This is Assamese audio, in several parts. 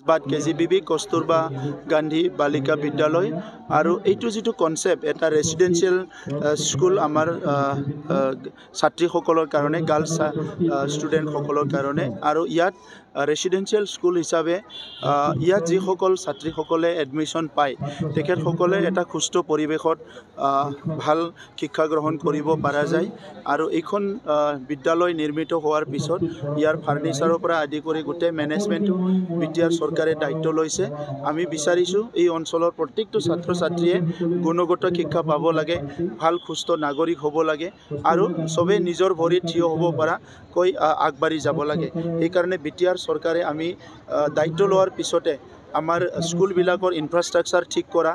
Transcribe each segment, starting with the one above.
মাছবাট KGBB কস্তুৰবা গান্ধী বালিকা বিদ্যালয় আৰু এইটো যেটো কনসেপ্ট এটা ৰেসিডেন্সিয়েল স্কুল আমাৰ ছাত্ৰীসকলৰ কাৰণে গাৰ্লছ ষ্টুডেন্ট সকলৰ কাৰণে আৰু ইয়াত ৰেসিডেন্সিয়েল স্কুল হিচাপে ইয়াত যিসকল ছাত্ৰীসকলে এডমিশন পায় তেখেতসকলে এটা সুস্থ পৰিৱেশত ভাল শিক্ষা গ্ৰহণ কৰিব পৰা যায় আৰু এইখন বিদ্যালয় নিৰ্মিত হোৱাৰ পিছত ইয়াৰ ফাৰ্নিচাৰৰ পৰা আদি কৰি গোটেই মেনেজমেন্ট বিটিআৰ চৰকাৰে দায়িত্ব লৈছে আমি বিচাৰিছো এই অঞ্চলৰ প্ৰত্যেকটো ছাত্ৰ ছাত্ৰীয়ে গুণগত শিক্ষা পাব লাগে ভাল সুস্থ নাগৰিক হ'ব লাগে আৰু সবে নিজৰ ভৰিত থিয় হ'ব পৰা কৈ আগবাঢ়ি যাব লাগে এই কাৰণে বিটিআৰ চৰকাৰে আমি দায়িত্ব লোৱাৰ পিছতে আমাৰ স্কুলবিলাকৰ ইনফ্ৰাষ্ট্ৰাকচাৰ ঠিক কৰা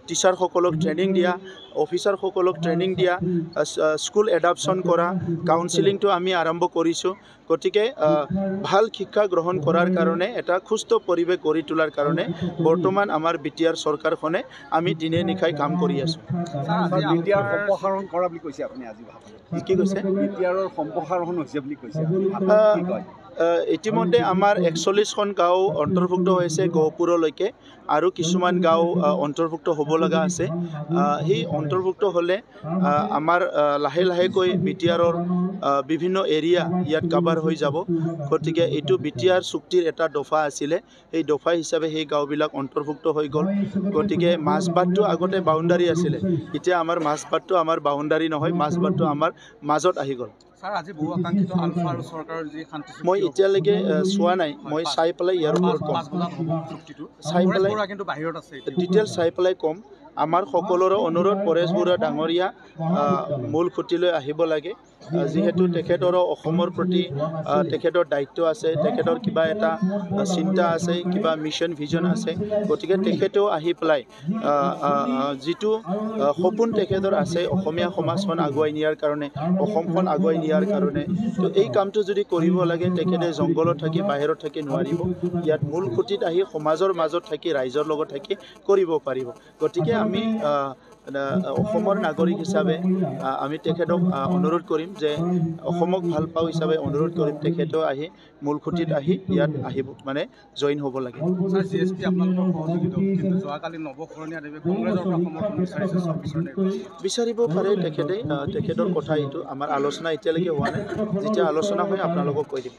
টিচাৰ সকলক ট্ৰেনিং দিয়া অফিচাৰ সকলক ট্ৰেনিং দিয়া স্কুল এডাপশ্যন কৰা কাউন্সিলিংটো আমি আৰম্ভ কৰিছো গতিকে ভাল শিক্ষা গ্ৰহণ কৰাৰ কাৰণে এটা সুস্থ পৰিৱেশ গঢ়ি তোলাৰ কাৰণে বৰ্তমান আমাৰ বিটিআৰ চৰকাৰখনে আমি দিনে নিশাই কাম কৰি আছো বিটিআৰ সম্প্ৰসাৰণ কৰা বুলি কৈছে আপুনি আজি ভাবে কি কৈছে বিটিআৰৰ সম্প্ৰসাৰণ হৈছে বুলি কৈছে ইতিমধ্যে আমাৰ 41খন গাঁও অন্তৰ্ভুক্ত হৈছে গহপুৰলৈকে আৰু কিছুমান গাঁও অন্তৰ্ভুক্ত হ'ব লগা আছে সেই অন্তৰ্ভুক্ত হ'লে আমাৰ লাহে লাহেকৈ বিটিআৰৰ বিভিন্ন এৰিয়া ইয়াত কভাৰ হৈ যাব গতিকে এইটো বিটিআৰ চুক্তিৰ এটা দফা আছিলে এই দফা হিচাপে সেই গাঁওবিলাক অন্তৰ্ভুক্ত হৈ গ'ল গতিকে মাছবাটটো আগতে বাউণ্ডাৰী আছিলে এতিয়া আমাৰ মাছবাটটো আমাৰ বাউণ্ডাৰী নহয় মাছবাটটো আমাৰ মাজত আহি গ'ল আজি বহু আকাংক্ষিত আলফা আৰু চৰকাৰৰ যি শান্তি মই এতিয়ালৈকে চোৱা নাই মই চাই পেলাই ইয়াৰ ওপৰত কম চাই পেলাই কিন্তু বাহিৰত আছে ডিটেইলছ চাই পেলাই কম আমাৰ সকলোৰে অনুৰোধ পৰেশ বৰুৱা ডাঙৰীয়া মূল খুঁটিলৈ আহিব লাগে যেহেতু তেখেতৰ অসমৰ প্ৰতি তেখেতৰ দায়িত্ব আছে তেখেতৰ কিবা এটা চিন্তা আছে কিবা মিছন ভিজন আছে গতিকে তেখেতেও আহি পেলাই যিটো সপোন তেখেতৰ আছে অসমীয়া সমাজখন আগুৱাই নিয়াৰ কাৰণে অসমখন আগুৱাই নিয়াৰ কাৰণে তো এই কামটো যদি কৰিব লাগে তেখেতে জংগলত থাকি বাহিৰত থাকি নোৱাৰিব ইয়াত মূল খুঁটিত আহি সমাজৰ মাজত থাকি ৰাইজৰ লগত থাকি কৰিব পাৰিব গতিকে আমি অসমৰ নাগৰিক হিচাপে আমি তেখেতক অনুৰোধ কৰিম যে অসমক ভাল পাওঁ হিচাপে অনুৰোধ কৰিম তেখেতেও আহি মূল খুঁটিত আহি ইয়াত আহিব মানে জইন হ'ব লাগে বিচাৰিব পাৰে তেখেতে তেখেতৰ কথা এইটো আমাৰ আলোচনা এতিয়ালৈকে হোৱা নাই যেতিয়া আলোচনা হয় আপোনালোকক কৈ দিম